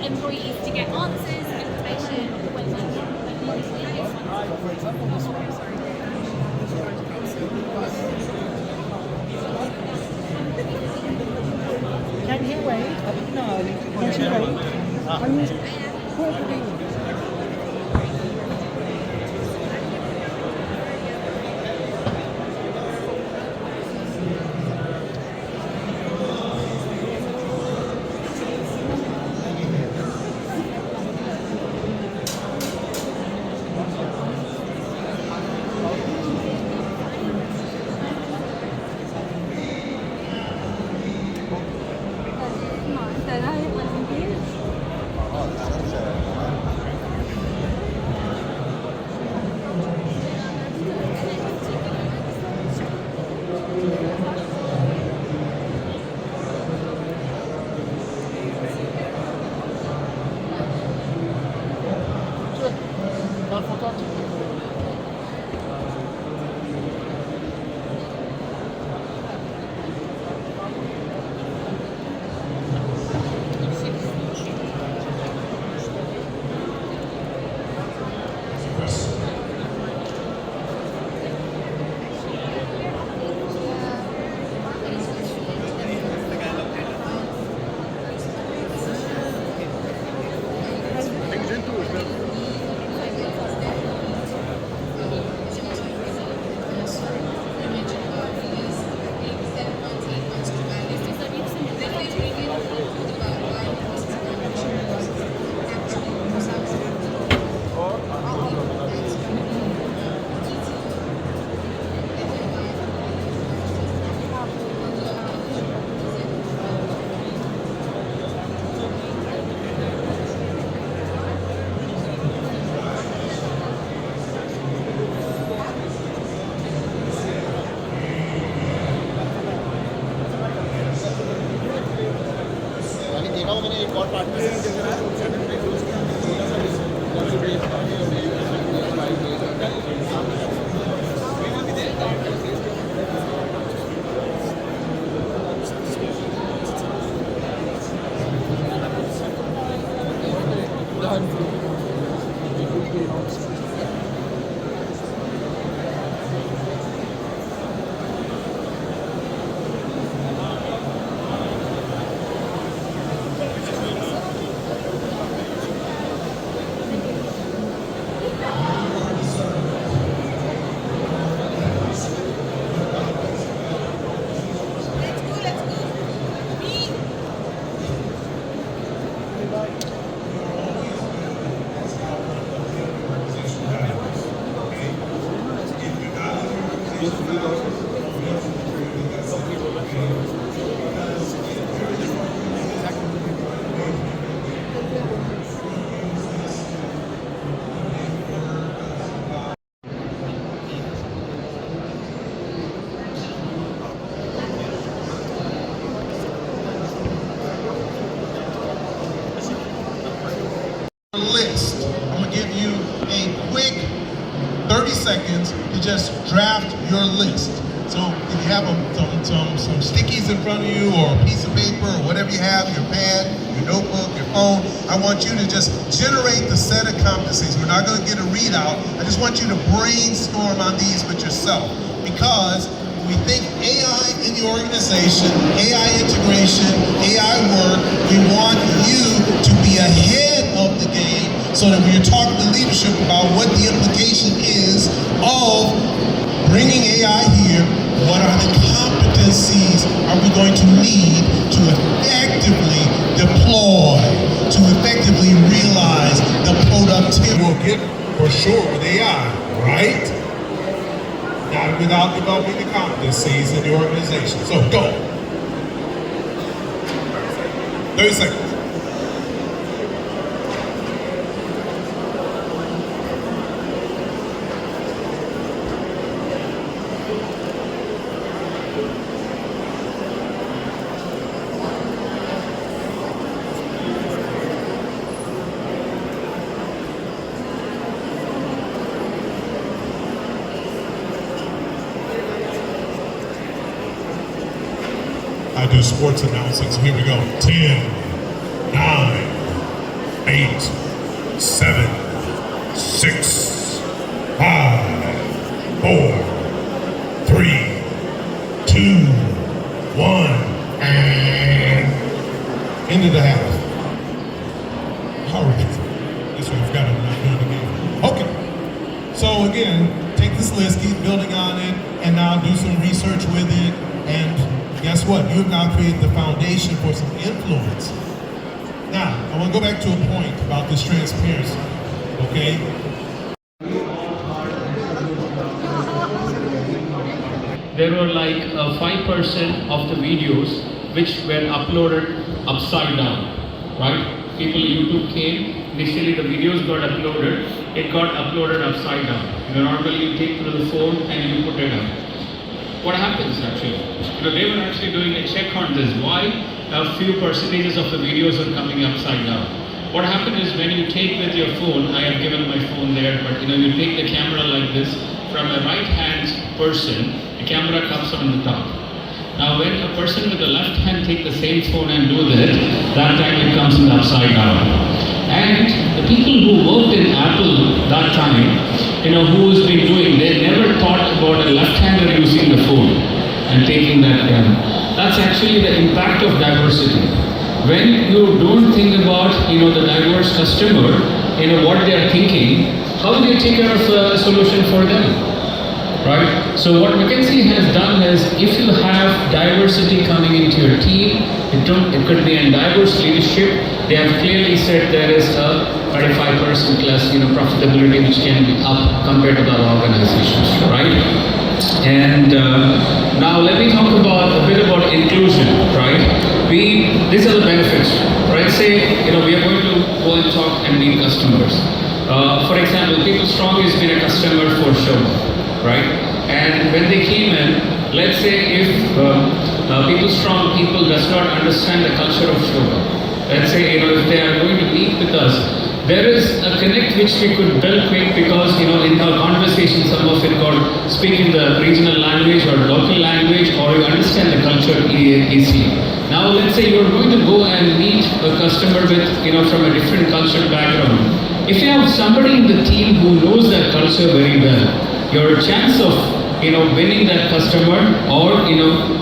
employees to get answers, information, when Can you wait? No, can't you wait? Are you cooperating? मैंने एक और partner list. I'm gonna give you a quick 30 seconds to just draft your list. So if you have some stickies in front of you, or a piece of paper, or whatever you have, your pad, your notebook, your phone, I want you to just generate the set of competencies. We're not gonna get a readout. I just want you to brainstorm on these with yourself, because we think AI in the organization, AI integration, AI work, we want you to be ahead of the game, so that when you're talking to leadership about what the implication is of bringing AI here, what are the competencies are we going to need to effectively deploy, to effectively realize the productivity we'll get for sure with AI, right? Not without developing the competencies in the organization. So go. 30 seconds. I do sports announcings. Here we go. 10, 9, 8, 7, 6, 5, 4, 3, 2, 1, and into the half. All right. That's what I've got. I'm not doing it again. Okay. So again, take this list, keep building on it, and now do some research with it. And guess what? You've now created the foundation for some influence. Now, I want to go back to a point about this transparency, okay? There were like 5% of the videos which were uploaded upside down, right? People, YouTube came, initially the videos got uploaded, it got uploaded upside down. Normally you take to the phone and you put it up. What happens actually? They were actually doing a check on this. Why a few percentages of the videos are coming upside down? What happened is, when you take with your phone, I have given my phone there, but you take the camera like this, from a right hand person, the camera comes on the top. Now when a person with the left hand take the same phone and do that time it comes in the upside down. And the people who worked in Apple that time, who's been doing, they never thought about a left-hander using the phone and taking that camera. That's actually the impact of diversity. When you don't think about, the diverse customer, what they are thinking, how do you take care of a solution for them? Right? So what McKinsey has done is, if you have diversity coming into your team, it could be in diverse leadership. They have clearly said there is a 35% less, profitability which can be up compared to the other organizations, right? And now let me talk about a bit about inclusion, right? These are the benefits, right? Say, we are going to go and talk and meet customers. For example, People Strong has been a customer for sure, right? And when they came in, let's say if People Strong people does not understand the culture of Shoga, let's say, if they are going to meet with us, there is a connect which we could build quick, because, in our conversation, some of it got speak in the regional language or local language, or you understand the culture easily. Now, let's say you're going to go and meet a customer with, from a different cultural background. If you have somebody in the team who knows that culture very well, your chance of winning that customer or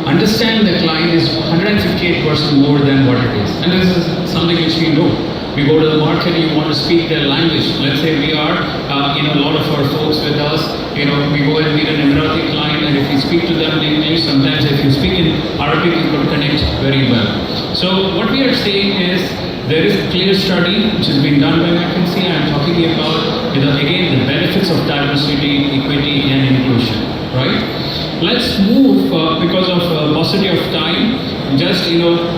understanding the client is 158% more than what it is. And this is something which we know. We go to the market, you want to speak their language. Let's say we are, a lot of our folks with us, we go and meet an Emirati client, and if we speak to them in English, sometimes if you speak in Arabic, you could connect very well. So what we are saying is, there is a clear study which has been done by McKinsey. I'm talking about, again, the benefits of diversity, equity, and inclusion, right? Let's move, because of paucity of time, just,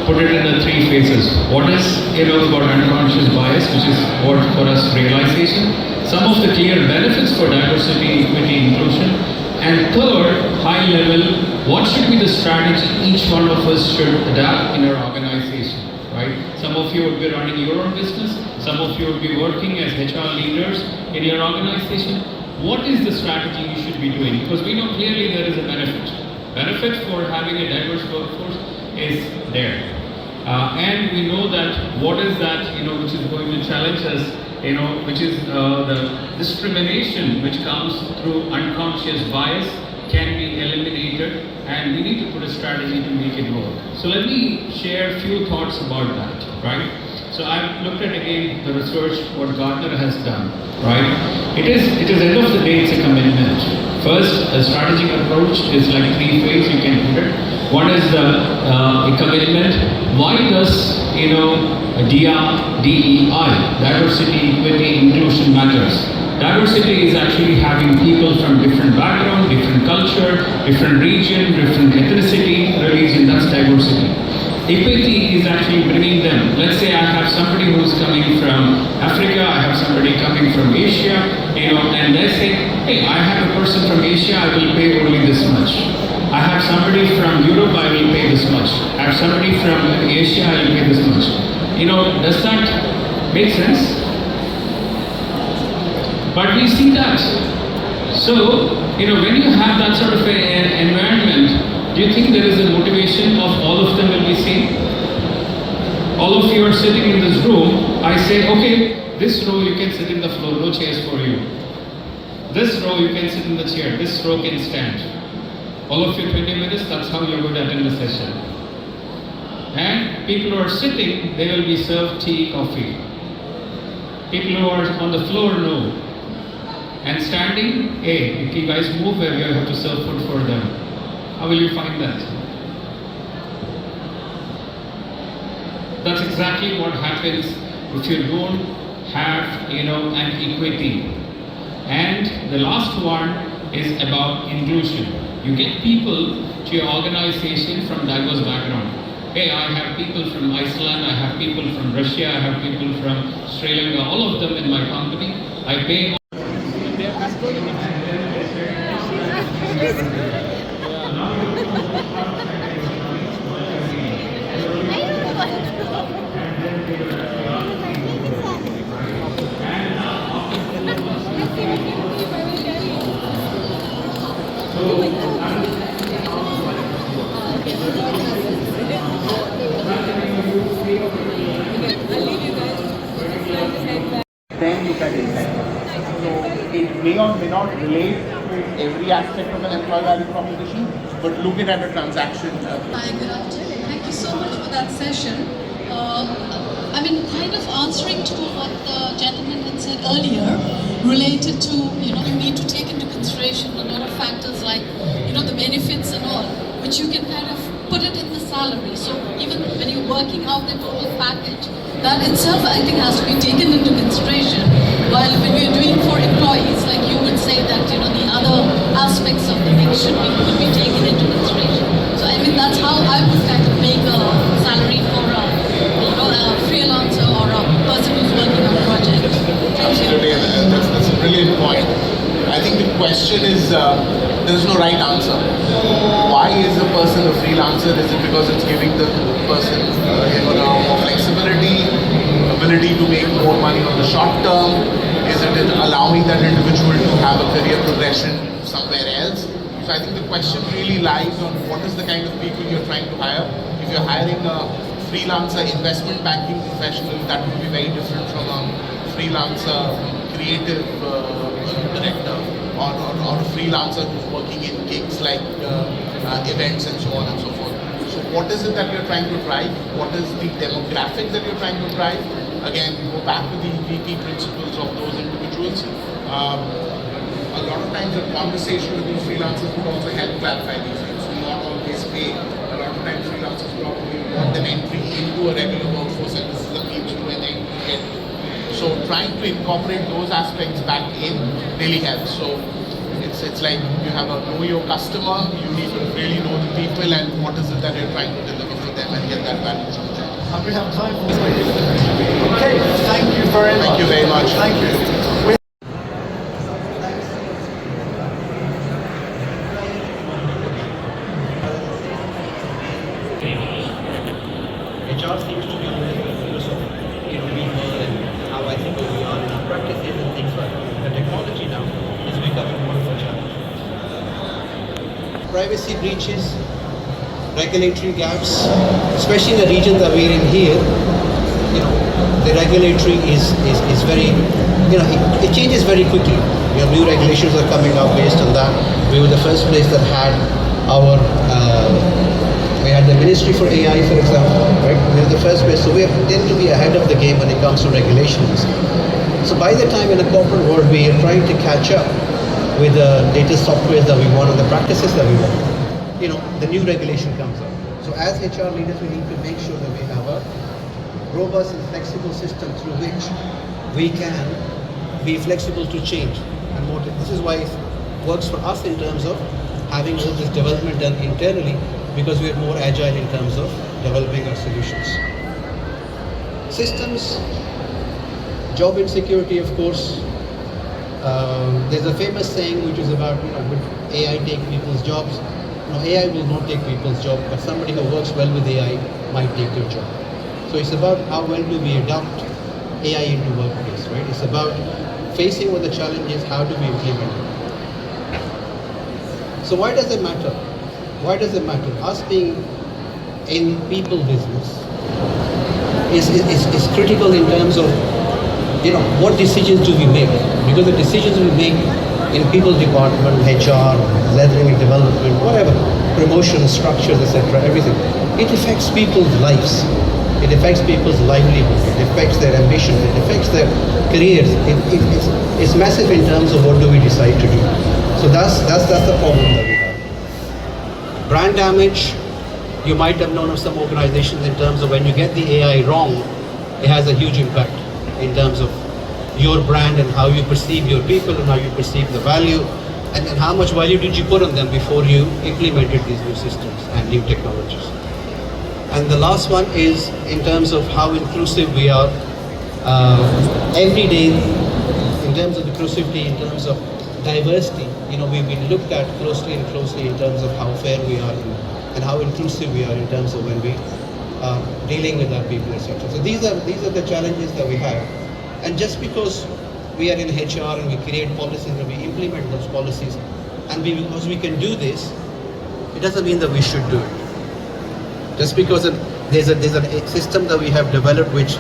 put it in the 3 phases. What is, about unconscious bias, which is what for us realization. Some of the clear benefits for diversity, equity, inclusion. And third, high level, what should be the strategy each one of us should adapt in our organization, right? Some of of you would be running your own business. Some of you would be working as HR leaders in your organization. What is the strategy you should be doing? Because we know clearly there is a benefit. Benefit for having a diverse workforce is there. And we know that what is that, which is going to challenge us, which is the discrimination which comes through unconscious bias can be eliminated, and we need to put a strategy to make it work. So let me share a few thoughts about that, right? So I've looked at again the research what Gartner has done, right? It is end of the day, it's a commitment. First, a strategic approach is like 3 phases you can put it. One is the commitment. Why does DEI, diversity, equity, inclusion matters? Diversity is actually having people from different background, different culture, different region, different ethnicity, religion. That's diversity. Equity is actually bringing them. Let's say I have somebody who's coming from Africa, I have somebody coming from Asia, and they say, hey, I have a person from Asia, I will pay only this much. I have somebody from Europe, I will pay this much. I have somebody from Asia, I will pay this much. Does that make sense? But we see that. So, when you have that sort of an environment, do you think there is a motivation of all of them will be seen? All of you are sitting in this room, I say, okay, this row you can sit in the floor, no chairs for you. This row you can sit in the chair, this row can stand. All of you 20 minutes, that's how you're going to attend the session. And people who are sitting, they will be served tea, coffee. People who are on the floor, no. And standing, hey, if you guys move, you have to serve food for them. How will you find that? That's exactly what happens if you don't have, an equity. And the last one is about inclusion. You get people to your organization from diverse background. Hey, I have people from Iceland, I have people from Russia, I have people from Sri Lanka, all of them in my company. I pay. Then look at it. So it may or may not relate to every aspect of an employee value proposition, but look at a transaction. Hi, good afternoon. Thank you so much for that session. Kind of answering to what the gentleman had said earlier, related to, you need to take into consideration a lot of factors like, the benefits and all, which you can kind of put it in the salary. So even when you're working out the total package, that itself I think has to be taken into consideration. While when we're doing for employees, like you would say that, the other aspects of the mix should be taken into consideration. So that's how I would kind of make a salary for a freelancer or a person who's working on a project. Absolutely, that's a brilliant point. I think the question is, there's no right answer. Why is a person a freelancer? Is it because it's giving the person more flexibility, ability to make more money on the short term? Is it allowing that individual to have a career progression somewhere else? So I think the question really lies on what is the kind of people you're trying to hire. If you're hiring a freelancer investment banking professional, that would be very different from a freelancer creative director or a freelancer who's working in gigs like events and so on and so forth. So what is it that you're trying to drive? What is the demographic that you're trying to drive? Again, we go back to the VP principles of those individuals. A lot of times a conversation with these freelancers would also help clarify these things. So not always pay. A lot of times freelancers probably want an entry into a regular workforce, and this is a means to an end to get. So trying to incorporate those aspects back in really helps. So it's like you have a know your customer, you need to really know the people and what is it that you're trying to deliver for them and get that value from them. And we have time for Okay, thank you very much. Thank you very much. Thank you. HR seems to be a very philosophical privacy breaches, regulatory gaps, especially in the region that we're in here. The regulatory is very, it changes very quickly. New regulations are coming up based on that. We were the first place that had our, we had the Ministry for AI, for example, right? We were the first place, so we tend to be ahead of the game when it comes to regulations. So by the time in the corporate world, we are trying to catch up with the latest software that we want and the practices that we want. The new regulation comes up. So as HR leaders, we need to make sure that we have a robust and flexible system through which we can be flexible to change. And this is why it works for us in terms of having all this development done internally, because we are more agile in terms of developing our solutions. Systems, job insecurity, of course. There's a famous saying which is about, would AI take people's jobs? No, AI will not take people's job, but somebody who works well with AI might take your job. So it's about how well do we adopt AI into workplace, right? It's about facing what the challenge is, how do we implement it? So why does it matter? Why does it matter? Us being in people business is critical in terms of, what decisions do we make? Because the decisions we make in people department, HR, learning and development, whatever, promotion, structures, etc., everything, it affects people's lives. It affects people's livelihood. It affects their ambition. It affects their careers. It's massive in terms of what do we decide to do. So that's the problem that we have. Brand damage. You might have known of some organizations in terms of when you get the AI wrong, it has a huge impact in terms of your brand and how you perceive your people and how you perceive the value, and then how much value did you put on them before you implemented these new systems and new technologies. And the last one is in terms of how inclusive we are every day, in terms of inclusivity, in terms of diversity. We've been looked at closely and closely in terms of how fair we are and how inclusive we are in terms of when we are dealing with our people, etc. So these are the challenges that we have. And just because we are in HR and we create policies and we implement those policies, and because we can do this, it doesn't mean that we should do it. Just because there's a system that we have developed which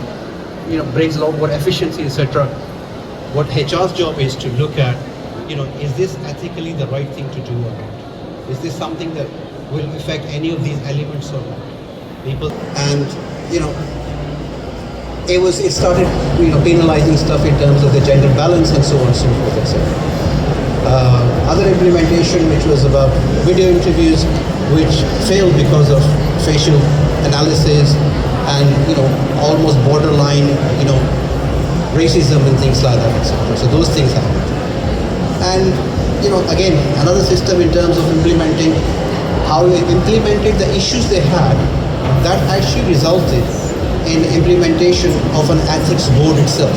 brings a lot more efficiency, etc. What HR's job is to look at, is this ethically the right thing to do or not? Is this something that will affect any of these elements or not? It started penalizing stuff in terms of the gender balance and so on and so forth, etc. Other implementation which was about video interviews, which failed because of facial analysis and almost borderline racism and things like that, etc. So those things happened. And again, another system in terms of implementing, how they implemented the issues they had, that actually resulted in implementation of an ethics board itself.